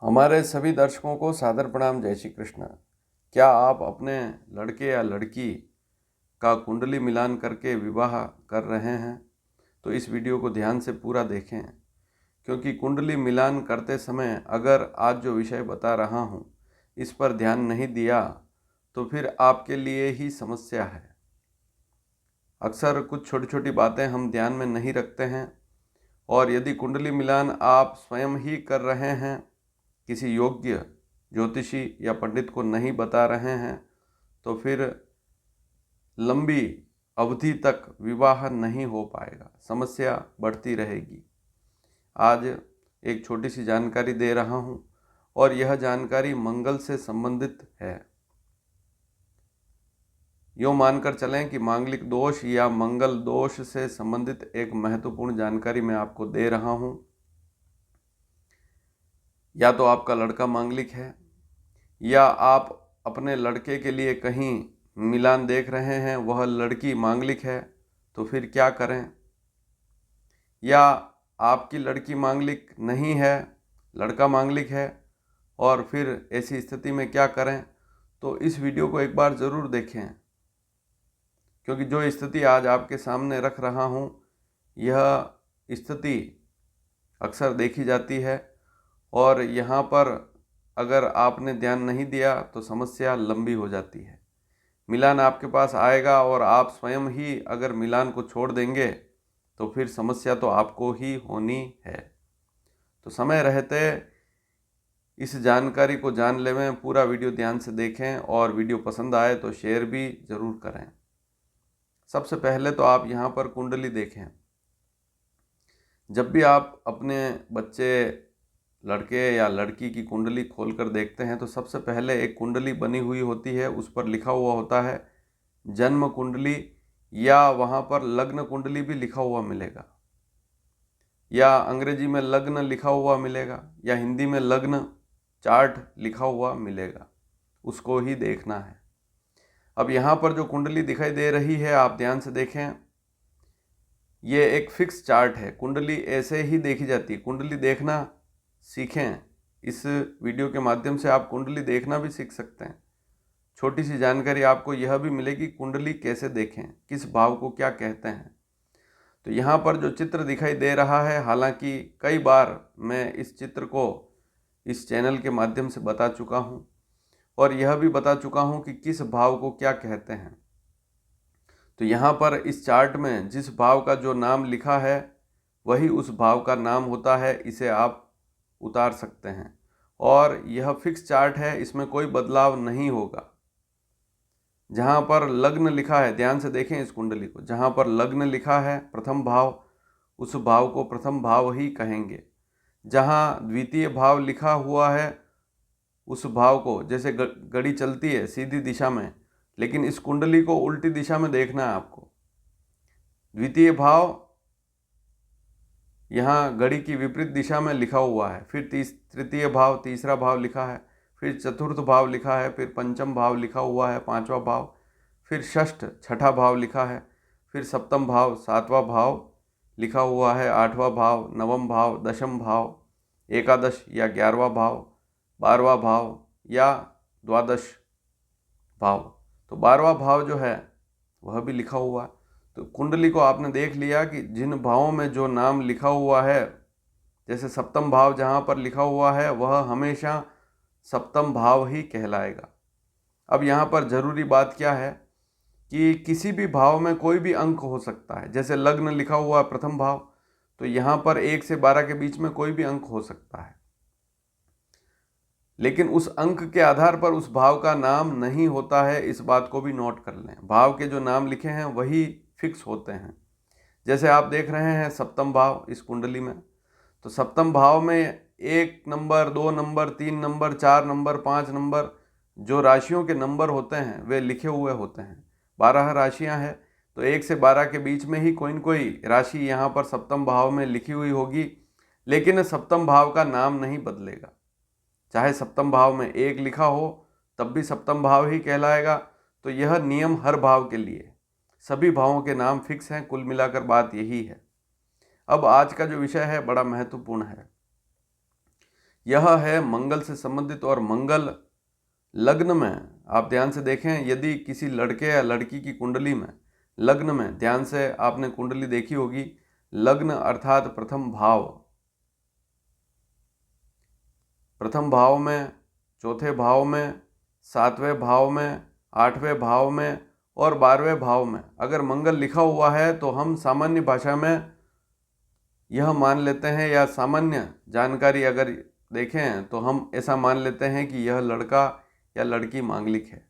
हमारे सभी दर्शकों को सादर प्रणाम। जय श्री कृष्ण। क्या आप अपने लड़के या लड़की का कुंडली मिलान करके विवाह कर रहे हैं? तो इस वीडियो को ध्यान से पूरा देखें, क्योंकि कुंडली मिलान करते समय अगर आज जो विषय बता रहा हूँ इस पर ध्यान नहीं दिया तो फिर आपके लिए ही समस्या है। अक्सर कुछ छोटी छोटी बातें हम ध्यान में नहीं रखते हैं, और यदि कुंडली मिलान आप स्वयं ही कर रहे हैं, किसी योग्य ज्योतिषी या पंडित को नहीं बता रहे हैं, तो फिर लंबी अवधि तक विवाह नहीं हो पाएगा, समस्या बढ़ती रहेगी। आज एक छोटी सी जानकारी दे रहा हूँ और यह जानकारी मंगल से संबंधित है। यूँ मानकर चलें कि मांगलिक दोष या मंगल दोष से संबंधित एक महत्वपूर्ण जानकारी मैं आपको दे रहा हूँ। या तो आपका लड़का मांगलिक है, या आप अपने लड़के के लिए कहीं मिलान देख रहे हैं, वह लड़की मांगलिक है, तो फिर क्या करें? या आपकी लड़की मांगलिक नहीं है, लड़का मांगलिक है, और फिर ऐसी स्थिति में क्या करें? तो इस वीडियो को एक बार ज़रूर देखें, क्योंकि जो स्थिति आज आपके सामने रख रहा हूँ यह स्थिति अक्सर देखी जाती है, और यहाँ पर अगर आपने ध्यान नहीं दिया तो समस्या लंबी हो जाती है। मिलान आपके पास आएगा और आप स्वयं ही अगर मिलान को छोड़ देंगे तो फिर समस्या तो आपको ही होनी है। तो समय रहते इस जानकारी को जान लें, पूरा वीडियो ध्यान से देखें, और वीडियो पसंद आए तो शेयर भी ज़रूर करें। सबसे पहले तो आप यहाँ पर कुंडली देखें। जब भी आप अपने बच्चे, लड़के या लड़की की कुंडली खोलकर देखते हैं तो सबसे पहले एक कुंडली बनी हुई होती है, उस पर लिखा हुआ होता है जन्म कुंडली, या वहाँ पर लग्न कुंडली भी लिखा हुआ मिलेगा, या अंग्रेजी में लग्न लिखा हुआ मिलेगा, या हिंदी में लग्न चार्ट लिखा हुआ मिलेगा। उसको ही देखना है। अब यहाँ पर जो कुंडली दिखाई दे रही है, आप ध्यान से देखें, ये एक फिक्स चार्ट है। कुंडली ऐसे ही देखी जाती है। कुंडली देखना सीखें। इस वीडियो के माध्यम से आप कुंडली देखना भी सीख सकते हैं। छोटी सी जानकारी आपको यह भी मिलेगी कुंडली कैसे देखें, किस भाव को क्या कहते हैं। तो यहाँ पर जो चित्र दिखाई दे रहा है, हालांकि कई बार मैं इस चित्र को इस चैनल के माध्यम से बता चुका हूँ, और यह भी बता चुका हूँ कि किस भाव को क्या कहते हैं। तो यहाँ पर इस चार्ट में जिस भाव का जो नाम लिखा है वही उस भाव का नाम होता है। इसे आप उतार सकते हैं, और यह फिक्स चार्ट है, इसमें कोई बदलाव नहीं होगा। जहाँ पर लग्न लिखा है, ध्यान से देखें इस कुंडली को, जहाँ पर लग्न लिखा है प्रथम भाव, उस भाव को प्रथम भाव ही कहेंगे। जहाँ द्वितीय भाव लिखा हुआ है उस भाव को, जैसे घड़ी चलती है सीधी दिशा में, लेकिन इस कुंडली को उल्टी दिशा में देखना है आपको। द्वितीय भाव यहाँ घड़ी की विपरीत दिशा में लिखा हुआ है, फिर तृतीय भाव, तीसरा भाव लिखा है, फिर चतुर्थ भाव लिखा है, फिर पंचम भाव लिखा हुआ है, पांचवा भाव, फिर षष्ठ छठा भाव लिखा है, फिर सप्तम भाव, सातवां भाव लिखा हुआ है, आठवां भाव, नवम भाव, दशम भाव, एकादश या 11वां भाव, 12वां भाव या द्वादश भाव। तो 12वां भाव जो है वह भी लिखा हुआ है। तो कुंडली को आपने देख लिया कि जिन भावों में जो नाम लिखा हुआ है, जैसे सप्तम भाव जहाँ पर लिखा हुआ है वह हमेशा सप्तम भाव ही कहलाएगा। अब यहाँ पर ज़रूरी बात क्या है कि किसी भी भाव में कोई भी अंक हो सकता है। जैसे लग्न लिखा हुआ है प्रथम भाव, तो यहाँ पर 1 से 12 के बीच में कोई भी अंक हो सकता है, लेकिन उस अंक के आधार पर उस भाव का नाम नहीं होता है। इस बात को भी नोट कर लें। भाव के जो नाम लिखे हैं वही फिक्स होते हैं। जैसे आप देख रहे हैं सप्तम भाव इस कुंडली में, तो सप्तम भाव में 1 number, 2 number, 3 number, 4 number, 5 number, जो राशियों के नंबर होते हैं वे लिखे हुए होते हैं। 12 राशियां हैं, तो 1 से 12 के बीच में ही कोई न कोई राशि यहाँ पर सप्तम भाव में लिखी हुई होगी, लेकिन सप्तम भाव का नाम नहीं बदलेगा। चाहे सप्तम भाव में 1 लिखा हो तब भी सप्तम भाव ही कहलाएगा। तो यह नियम हर भाव के लिए, सभी भावों के नाम फिक्स हैं। कुल मिलाकर बात यही है। अब आज का जो विषय है बड़ा महत्वपूर्ण है, यह है मंगल से संबंधित। और मंगल लग्न में आप ध्यान से देखें, यदि किसी लड़के या लड़की की कुंडली में लग्न में, ध्यान से आपने कुंडली देखी होगी, लग्न अर्थात प्रथम भाव में, चौथे भाव में, सातवें भाव में, आठवें भाव में और 12वें भाव में अगर मंगल लिखा हुआ है तो हम सामान्य भाषा में यह मान लेते हैं, या सामान्य जानकारी अगर देखें तो हम ऐसा मान लेते हैं कि यह लड़का या लड़की मांगलिक है।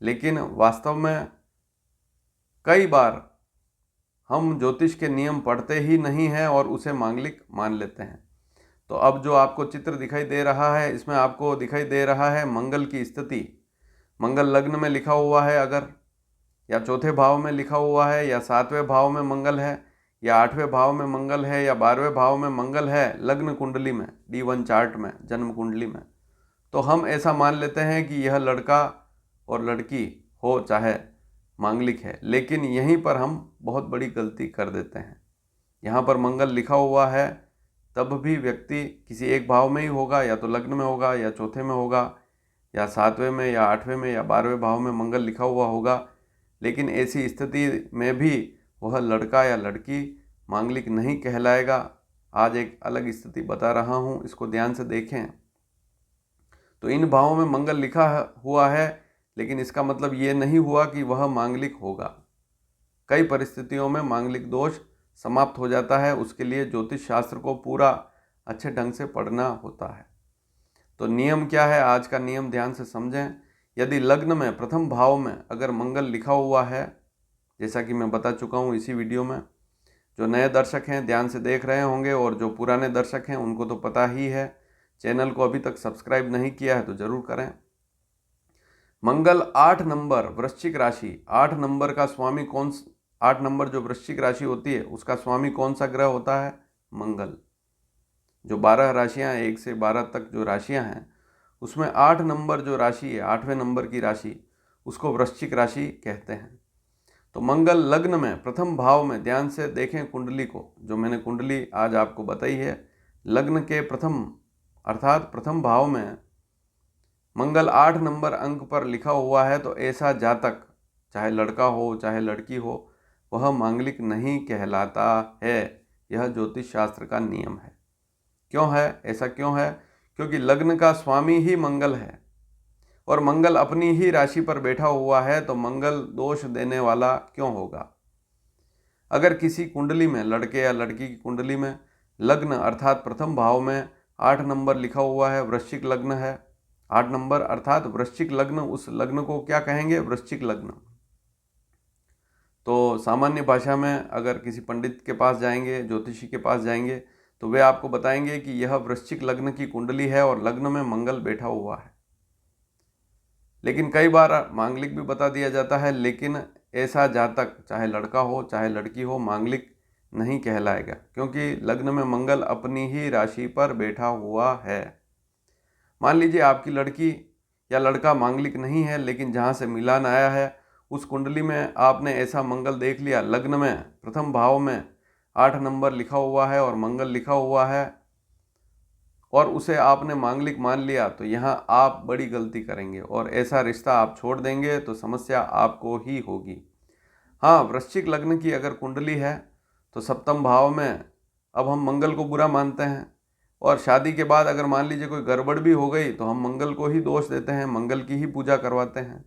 लेकिन वास्तव में कई बार हम ज्योतिष के नियम पढ़ते ही नहीं हैं और उसे मांगलिक मान लेते हैं। तो अब जो आपको चित्र दिखाई दे रहा है, इसमें आपको दिखाई दे रहा है मंगल की स्थिति। मंगल लग्न में लिखा हुआ है अगर, या चौथे भाव में लिखा हुआ है, या सातवें भाव में मंगल है, या आठवें भाव में मंगल है, या 12वें भाव में मंगल है लग्न कुंडली में, D1 चार्ट में, जन्म कुंडली में, तो हम ऐसा मान लेते हैं कि यह लड़का और लड़की हो चाहे मांगलिक है। लेकिन यहीं पर हम बहुत बड़ी गलती कर देते हैं। यहाँ पर मंगल लिखा हुआ है तब भी व्यक्ति किसी एक भाव में ही होगा, या तो लग्न में होगा, या चौथे में होगा, या सातवें में, या आठवें में, या 12वें भाव में मंगल लिखा हुआ होगा। लेकिन ऐसी स्थिति में भी वह लड़का या लड़की मांगलिक नहीं कहलाएगा। आज एक अलग स्थिति बता रहा हूँ, इसको ध्यान से देखें। तो इन भावों में मंगल लिखा हुआ है, लेकिन इसका मतलब ये नहीं हुआ कि वह मांगलिक होगा। कई परिस्थितियों में मांगलिक दोष समाप्त हो जाता है, उसके लिए ज्योतिष शास्त्र को पूरा अच्छे ढंग से पढ़ना होता है। तो नियम क्या है, आज का नियम ध्यान से समझें। यदि लग्न में प्रथम भाव में अगर मंगल लिखा हुआ है, जैसा कि मैं बता चुका हूँ इसी वीडियो में, जो नए दर्शक हैं ध्यान से देख रहे होंगे, और जो पुराने दर्शक हैं उनको तो पता ही है। चैनल को अभी तक सब्सक्राइब नहीं किया है तो ज़रूर करें। मंगल 8 नंबर वृश्चिक राशि, 8 नंबर का स्वामी 8 नंबर जो वृश्चिक राशि होती है उसका स्वामी कौन सा ग्रह होता है? मंगल। जो 12 राशियां 1 से 12 तक जो राशियां हैं उसमें 8 नंबर जो राशि है, 8वें नंबर की राशि, उसको वृश्चिक राशि कहते हैं। तो मंगल लग्न में प्रथम भाव में, ध्यान से देखें कुंडली को, जो मैंने कुंडली आज आपको बताई है, लग्न के प्रथम अर्थात प्रथम भाव में मंगल 8 नंबर अंक पर लिखा हुआ है तो ऐसा जातक, चाहे लड़का हो चाहे लड़की हो, वह मांगलिक नहीं कहलाता है। यह ज्योतिष शास्त्र का नियम है। क्यों है ऐसा? क्यों है? क्योंकि लग्न का स्वामी ही मंगल है और मंगल अपनी ही राशि पर बैठा हुआ है, तो मंगल दोष देने वाला क्यों होगा? अगर किसी कुंडली में, लड़के या लड़की की कुंडली में लग्न अर्थात प्रथम भाव में 8 नंबर लिखा हुआ है, वृश्चिक लग्न है, 8 नंबर अर्थात वृश्चिक लग्न, उस लग्न को क्या कहेंगे? वृश्चिक लग्न। तो सामान्य भाषा में अगर किसी पंडित के पास जाएंगे, ज्योतिषी के पास जाएंगे, तो वे आपको बताएंगे कि यह वृश्चिक लग्न की कुंडली है और लग्न में मंगल बैठा हुआ है। लेकिन कई बार मांगलिक भी बता दिया जाता है, लेकिन ऐसा जातक, चाहे लड़का हो चाहे लड़की हो, मांगलिक नहीं कहलाएगा, क्योंकि लग्न में मंगल अपनी ही राशि पर बैठा हुआ है। मान लीजिए आपकी लड़की या लड़का मांगलिक नहीं है, लेकिन जहाँ से मिलान आया है उस कुंडली में आपने ऐसा मंगल देख लिया, लग्न में प्रथम भाव में 8 नंबर लिखा हुआ है और मंगल लिखा हुआ है, और उसे आपने मांगलिक मान लिया, तो यहाँ आप बड़ी गलती करेंगे और ऐसा रिश्ता आप छोड़ देंगे तो समस्या आपको ही होगी। हाँ, वृश्चिक लग्न की अगर कुंडली है तो सप्तम भाव में अब हम मंगल को बुरा मानते हैं, और शादी के बाद अगर मान लीजिए कोई गड़बड़ भी हो गई तो हम मंगल को ही दोष देते हैं, मंगल की ही पूजा करवाते हैं।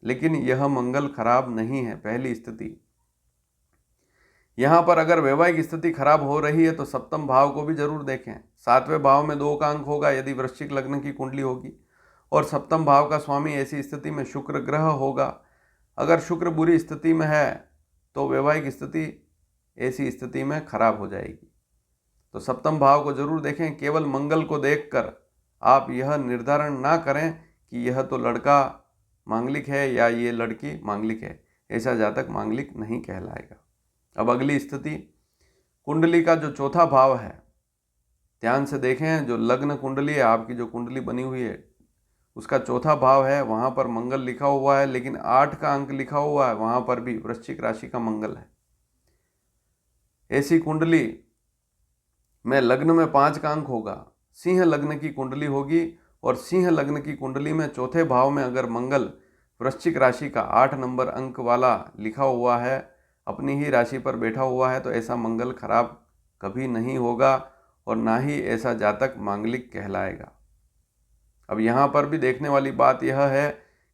लेकिन यह मंगल खराब नहीं है। पहली स्थिति यहाँ पर अगर वैवाहिक स्थिति खराब हो रही है तो सप्तम भाव को भी जरूर देखें। 7वें भाव में 2 का अंक होगा यदि वृश्चिक लग्न की कुंडली होगी, और सप्तम भाव का स्वामी ऐसी स्थिति में शुक्र ग्रह होगा। अगर शुक्र बुरी स्थिति में है तो वैवाहिक स्थिति ऐसी स्थिति में खराब हो जाएगी। तो सप्तम भाव को जरूर देखें। केवल मंगल को देखकर आप यह निर्धारण ना करें कि यह तो लड़का मांगलिक है या ये लड़की मांगलिक है। ऐसा जातक मांगलिक नहीं कहलाएगा। अब अगली स्थिति, कुंडली का जो चौथा भाव है, ध्यान से देखें। जो लग्न कुंडली है, आपकी जो कुंडली बनी हुई है, उसका चौथा भाव है, वहाँ पर मंगल लिखा हुआ है, लेकिन 8 का अंक लिखा हुआ है, वहाँ पर भी वृश्चिक राशि का मंगल है। ऐसी कुंडली में लग्न में 5 का अंक होगा, सिंह लग्न की कुंडली होगी और सिंह लग्न की कुंडली में चौथे भाव में अगर मंगल वृश्चिक राशि का 8 नंबर अंक वाला लिखा हुआ है, अपनी ही राशि पर बैठा हुआ है, तो ऐसा मंगल खराब कभी नहीं होगा और ना ही ऐसा जातक मांगलिक कहलाएगा। अब यहाँ पर भी देखने वाली बात यह है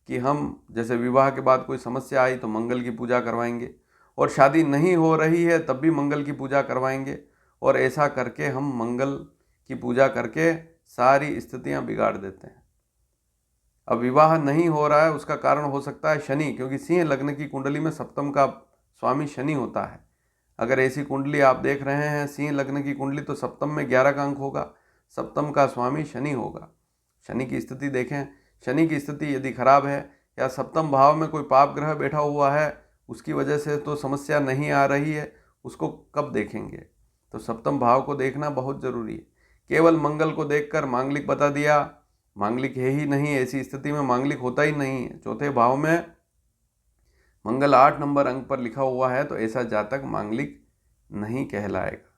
कि हम जैसे विवाह के बाद कोई समस्या आई तो मंगल की पूजा करवाएंगे, और शादी नहीं हो रही है तब भी मंगल की पूजा करवाएंगे, और ऐसा करके हम मंगल की पूजा करके सारी स्थितियां बिगाड़ देते हैं। अब विवाह नहीं हो रहा है उसका कारण हो सकता है शनि, क्योंकि सिंह लग्न की कुंडली में सप्तम का स्वामी शनि होता है। अगर ऐसी कुंडली आप देख रहे हैं सिंह लग्न की कुंडली, तो सप्तम में 11 का अंक होगा, सप्तम का स्वामी शनि होगा। शनि की स्थिति देखें, शनि की स्थिति यदि खराब है या सप्तम भाव में कोई पाप ग्रह बैठा हुआ है, उसकी वजह से तो समस्या नहीं आ रही है, उसको कब देखेंगे? तो सप्तम भाव को देखना बहुत जरूरी है। केवल मंगल को देखकर मांगलिक बता दिया, मांगलिक है ही नहीं, ऐसी स्थिति में मांगलिक होता ही नहीं है। चौथे भाव में मंगल 8 नंबर अंक पर लिखा हुआ है तो ऐसा जातक मांगलिक नहीं कहलाएगा।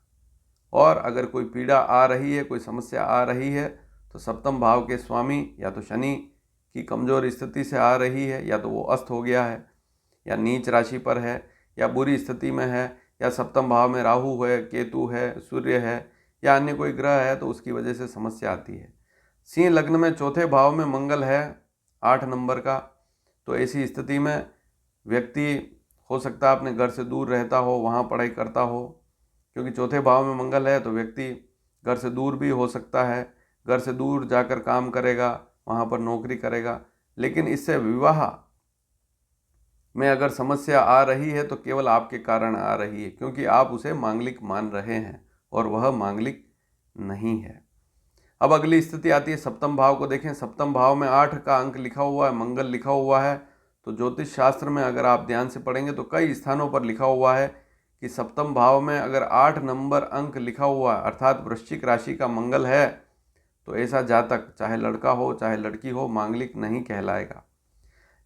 और अगर कोई पीड़ा आ रही है, कोई समस्या आ रही है, तो सप्तम भाव के स्वामी या तो शनि की कमज़ोर स्थिति से आ रही है, या तो वो अस्त हो गया है, या नीच राशि पर है, या बुरी स्थिति में है, या सप्तम भाव में राहु है, केतु है, सूर्य है, या अन्य कोई ग्रह है, तो उसकी वजह से समस्या आती है। सिंह लग्न में चौथे भाव में मंगल है 8 नंबर का, तो ऐसी स्थिति में व्यक्ति हो सकता है अपने घर से दूर रहता हो, वहाँ पढ़ाई करता हो, क्योंकि चौथे भाव में मंगल है तो व्यक्ति घर से दूर भी हो सकता है, घर से दूर जाकर काम करेगा, वहाँ पर नौकरी करेगा। लेकिन इससे विवाह में अगर समस्या आ रही है तो केवल आपके कारण आ रही है, क्योंकि आप उसे मांगलिक मान रहे हैं और वह मांगलिक नहीं है। अब अगली स्थिति आती है सप्तम भाव को देखें। सप्तम भाव में 8 का अंक लिखा हुआ है, मंगल लिखा हुआ है। तो ज्योतिष शास्त्र में अगर आप ध्यान से पढ़ेंगे तो कई स्थानों पर लिखा हुआ है कि सप्तम भाव में अगर 8 नंबर अंक लिखा हुआ है, अर्थात वृश्चिक राशि का मंगल है, तो ऐसा जातक चाहे लड़का हो चाहे लड़की हो मांगलिक नहीं कहलाएगा।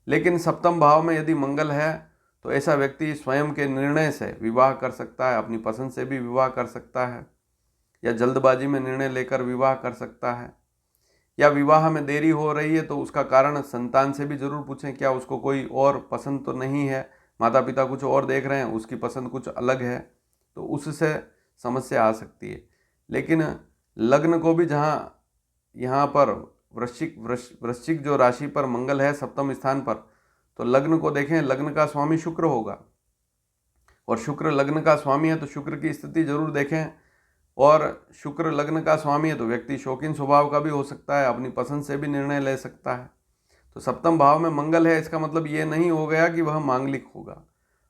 लेकिन सप्तम भाव में यदि मंगल है तो ऐसा व्यक्ति स्वयं के निर्णय से विवाह कर सकता है, अपनी पसंद से भी विवाह कर सकता है, या जल्दबाजी में निर्णय लेकर विवाह कर सकता है, या विवाह में देरी हो रही है तो उसका कारण संतान से भी जरूर पूछें, क्या उसको कोई और पसंद तो नहीं है, माता पिता कुछ और देख रहे हैं, उसकी पसंद कुछ अलग है, तो उससे समस्या आ सकती है। लेकिन लग्न को भी जहाँ यहाँ पर वृश्चिक जो राशि पर मंगल है सप्तम स्थान पर, तो लग्न को देखें, लग्न का स्वामी शुक्र होगा, और शुक्र लग्न का स्वामी है तो शुक्र की स्थिति जरूर देखें। और शुक्र लग्न का स्वामी है तो व्यक्ति शौकीन स्वभाव का भी हो सकता है, अपनी पसंद से भी निर्णय ले सकता है। तो सप्तम भाव में मंगल है, इसका मतलब ये नहीं हो गया कि वह मांगलिक होगा।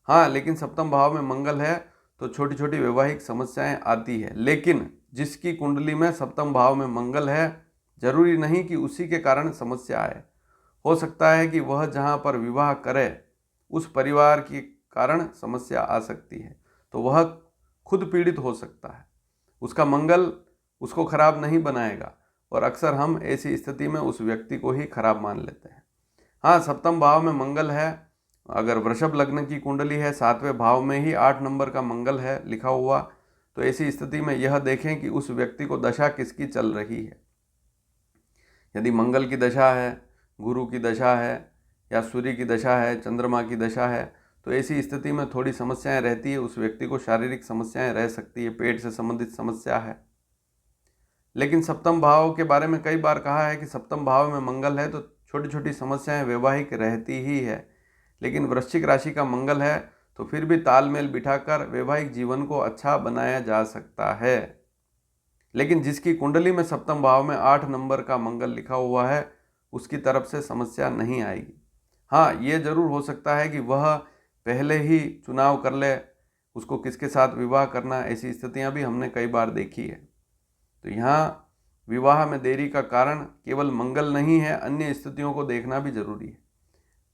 हाँ, लेकिन सप्तम भाव में मंगल है तो छोटी छोटी वैवाहिक समस्याएं आती है। लेकिन जिसकी कुंडली में सप्तम भाव में मंगल है, जरूरी नहीं कि उसी के कारण समस्या आए। हो सकता है कि वह जहाँ पर विवाह करे उस परिवार के कारण समस्या आ सकती है, तो वह खुद पीड़ित हो सकता है, उसका मंगल उसको खराब नहीं बनाएगा, और अक्सर हम ऐसी स्थिति में उस व्यक्ति को ही खराब मान लेते हैं। हाँ, सप्तम भाव में मंगल है, अगर वृषभ लग्न की कुंडली है, 7वें भाव में ही 8 नंबर का मंगल है लिखा हुआ, तो ऐसी स्थिति में यह देखें कि उस व्यक्ति को दशा किसकी चल रही है। यदि मंगल की दशा है, गुरु की दशा है, या सूर्य की दशा है, चंद्रमा की दशा है, तो ऐसी स्थिति में थोड़ी समस्याएं रहती है, उस व्यक्ति को शारीरिक समस्याएं रह सकती है, पेट से संबंधित समस्या है। लेकिन सप्तम भाव के बारे में कई बार कहा है कि सप्तम भाव में मंगल है तो छोटी छोटी समस्याएं वैवाहिक रहती ही है। लेकिन वृश्चिक राशि का मंगल है तो फिर भी तालमेल बिठाकर वैवाहिक जीवन को अच्छा बनाया जा सकता है। लेकिन जिसकी कुंडली में सप्तम भाव में 8 नंबर का मंगल लिखा हुआ है, उसकी तरफ से समस्या नहीं आएगी। हाँ, ये जरूर हो सकता है कि वह पहले ही चुनाव कर ले, उसको किसके साथ विवाह करना, ऐसी स्थितियां भी हमने कई बार देखी है। तो यहाँ विवाह में देरी का कारण केवल मंगल नहीं है, अन्य स्थितियों को देखना भी जरूरी है।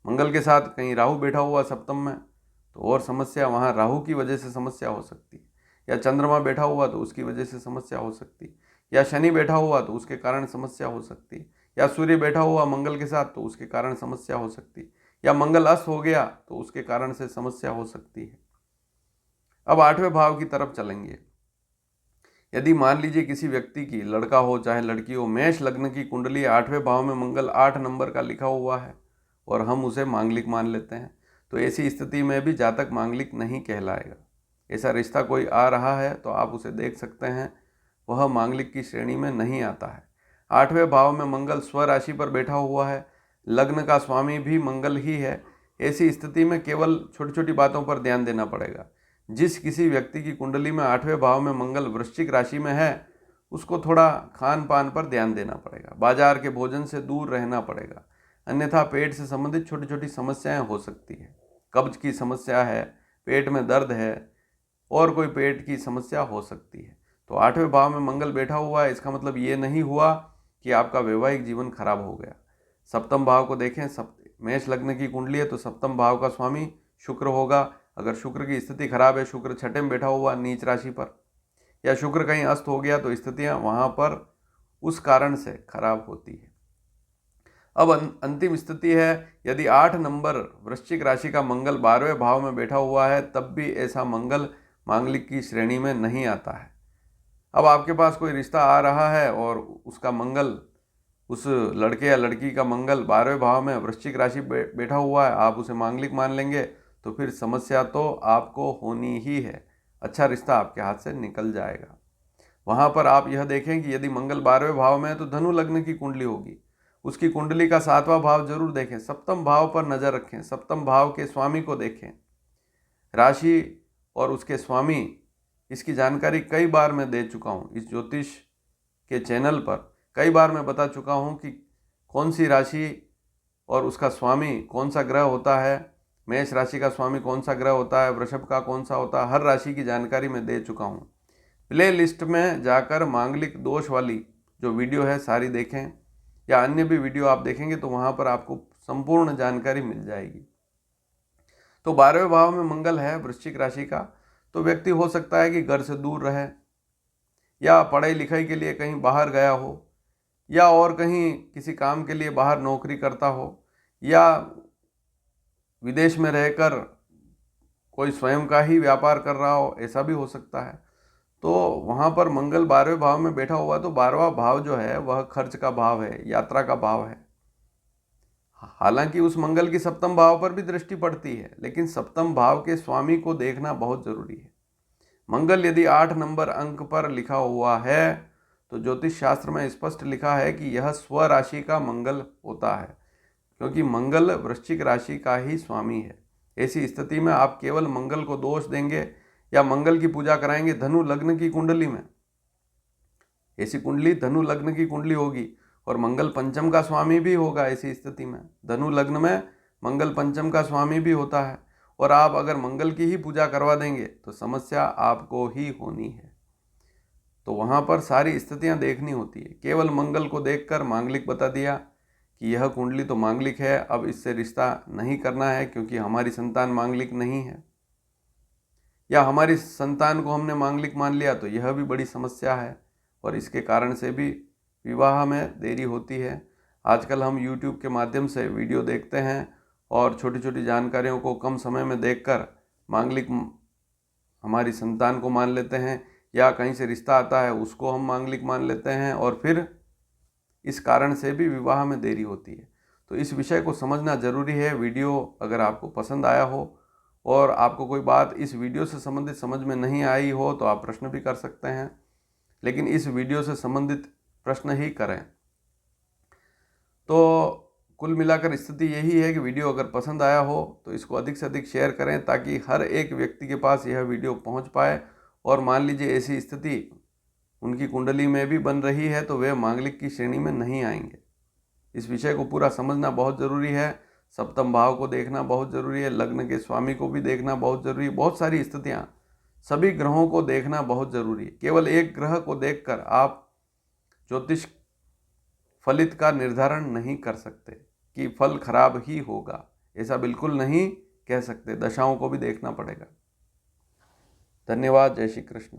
मंगल के साथ कहीं राहु बैठा हुआ सप्तम में तो और समस्या, वहाँ राहु की वजह से समस्या हो सकती है, या चंद्रमा बैठा हुआ तो उसकी वजह से समस्या हो सकती है, या शनि बैठा हुआ तो उसके कारण समस्या हो सकती है, या सूर्य बैठा हुआ मंगल के साथ तो उसके कारण समस्या हो सकती है, या मंगल अस्त हो गया तो उसके कारण से समस्या हो सकती है। अब 8वें भाव की तरफ चलेंगे। यदि मान लीजिए किसी व्यक्ति की, लड़का हो चाहे लड़की हो, मेष लग्न की कुंडली 8वें भाव में मंगल 8 नंबर का लिखा हुआ है और हम उसे मांगलिक मान लेते हैं, तो ऐसी स्थिति में भी जातक मांगलिक नहीं कहलाएगा। ऐसा रिश्ता कोई आ रहा है तो आप उसे देख सकते हैं, वह मांगलिक की श्रेणी में नहीं आता है। 8वें भाव में मंगल स्वराशि पर बैठा हुआ है, लग्न का स्वामी भी मंगल ही है। ऐसी स्थिति में केवल छोटी छोटी बातों पर ध्यान देना पड़ेगा। जिस किसी व्यक्ति की कुंडली में 8वें भाव में मंगल वृश्चिक राशि में है, उसको थोड़ा खान पान पर ध्यान देना पड़ेगा, बाजार के भोजन से दूर रहना पड़ेगा, अन्यथा पेट से संबंधित छोटी छोटी समस्याएं हो सकती है। कब्ज की समस्या है, पेट में दर्द है और कोई पेट की समस्या हो सकती है। तो 8वें भाव में मंगल बैठा हुआ है, इसका मतलब ये नहीं हुआ कि आपका वैवाहिक जीवन खराब हो गया। सप्तम भाव को देखें, मेष लग्न की कुंडली है तो सप्तम भाव का स्वामी शुक्र होगा। अगर शुक्र की स्थिति खराब है, शुक्र छठे में बैठा हुआ नीच राशि पर, या शुक्र कहीं अस्त हो गया, तो स्थितियां वहां पर उस कारण से खराब होती है। अब अंतिम स्थिति है, यदि 8 नंबर वृश्चिक राशि का मंगल 12वें भाव में बैठा हुआ है, तब भी ऐसा मंगल मांगलिक की श्रेणी में नहीं आता है। अब आपके पास कोई रिश्ता आ रहा है और उसका मंगल, उस लड़के या लड़की का मंगल 12वें भाव में वृश्चिक राशि बैठा हुआ है, आप उसे मांगलिक मान लेंगे, तो फिर समस्या तो आपको होनी ही है। अच्छा रिश्ता आपके हाथ से निकल जाएगा। वहाँ पर आप यह देखें कि यदि मंगल 12वें भाव में है तो धनु लग्न की कुंडली होगी, उसकी कुंडली का 7वां भाव जरूर देखें, सप्तम भाव पर नज़र रखें, सप्तम भाव के स्वामी को देखें। राशि और उसके स्वामी, इसकी जानकारी कई बार मैं दे चुका हूँ इस ज्योतिष के चैनल पर। कई बार मैं बता चुका हूँ कि कौन सी राशि और उसका स्वामी कौन सा ग्रह होता है, मेष राशि का स्वामी कौन सा ग्रह होता है, वृषभ का कौन सा होता है, हर राशि की जानकारी मैं दे चुका हूँ। प्ले लिस्ट में जाकर मांगलिक दोष वाली जो वीडियो है सारी देखें, या अन्य भी वीडियो आप देखेंगे तो वहाँ पर आपको संपूर्ण जानकारी मिल जाएगी। तो 12वें भाव में मंगल है वृश्चिक राशि का, तो व्यक्ति हो सकता है कि घर से दूर रहे, या पढ़ाई लिखाई के लिए कहीं बाहर गया हो, या और कहीं किसी काम के लिए बाहर नौकरी करता हो, या विदेश में रहकर कोई स्वयं का ही व्यापार कर रहा हो, ऐसा भी हो सकता है। तो वहाँ पर मंगल 12वें भाव में बैठा हुआ, तो 12वां भाव जो है वह खर्च का भाव है, यात्रा का भाव है। हालांकि उस मंगल की सप्तम भाव पर भी दृष्टि पड़ती है, लेकिन सप्तम भाव के स्वामी को देखना बहुत जरूरी है। मंगल यदि 8 नंबर अंक पर लिखा हुआ है तो ज्योतिष शास्त्र में स्पष्ट लिखा है कि यह स्वराशि का मंगल होता है, क्योंकि मंगल वृश्चिक राशि का ही स्वामी है। ऐसी स्थिति में आप केवल मंगल को दोष देंगे या मंगल की पूजा कराएंगे धनु लग्न की कुंडली में। ऐसी कुंडली धनु लग्न की कुंडली होगी और मंगल पंचम का स्वामी भी होगा। ऐसी स्थिति में धनु लग्न में मंगल पंचम का स्वामी भी होता है, और आप अगर मंगल की ही पूजा करवा देंगे तो समस्या आपको ही होनी है। तो वहाँ पर सारी स्थितियाँ देखनी होती है। केवल मंगल को देखकर मांगलिक बता दिया कि यह कुंडली तो मांगलिक है, अब इससे रिश्ता नहीं करना है क्योंकि हमारी संतान मांगलिक नहीं है, या हमारी संतान को हमने मांगलिक मान लिया तो यह भी बड़ी समस्या है, और इसके कारण से भी विवाह में देरी होती है। आजकल हम YouTube के माध्यम से वीडियो देखते हैं और छोटी छोटी जानकारियों को कम समय में देखकर मांगलिक हमारी संतान को मान लेते हैं, या कहीं से रिश्ता आता है उसको हम मांगलिक मान लेते हैं, और फिर इस कारण से भी विवाह में देरी होती है। तो इस विषय को समझना ज़रूरी है। वीडियो अगर आपको पसंद आया हो और आपको कोई बात इस वीडियो से संबंधित समझ में नहीं आई हो तो आप प्रश्न भी कर सकते हैं, लेकिन इस वीडियो से संबंधित प्रश्न ही करें। तो कुल मिलाकर स्थिति यही है कि वीडियो अगर पसंद आया हो तो इसको अधिक से अधिक शेयर करें, ताकि हर एक व्यक्ति के पास यह वीडियो पहुंच पाए। और मान लीजिए ऐसी स्थिति उनकी कुंडली में भी बन रही है तो वे मांगलिक की श्रेणी में नहीं आएंगे। इस विषय को पूरा समझना बहुत ज़रूरी है। सप्तम भाव को देखना बहुत ज़रूरी है, लग्न के स्वामी को भी देखना बहुत ज़रूरी है, बहुत सारी स्थितियाँ, सभी ग्रहों को देखना बहुत ज़रूरी है। केवल एक ग्रह को देखकर आप ज्योतिष फलित का निर्धारण नहीं कर सकते कि फल खराब ही होगा, ऐसा बिल्कुल नहीं कह सकते। दशाओं को भी देखना पड़ेगा। धन्यवाद। जय श्री कृष्ण।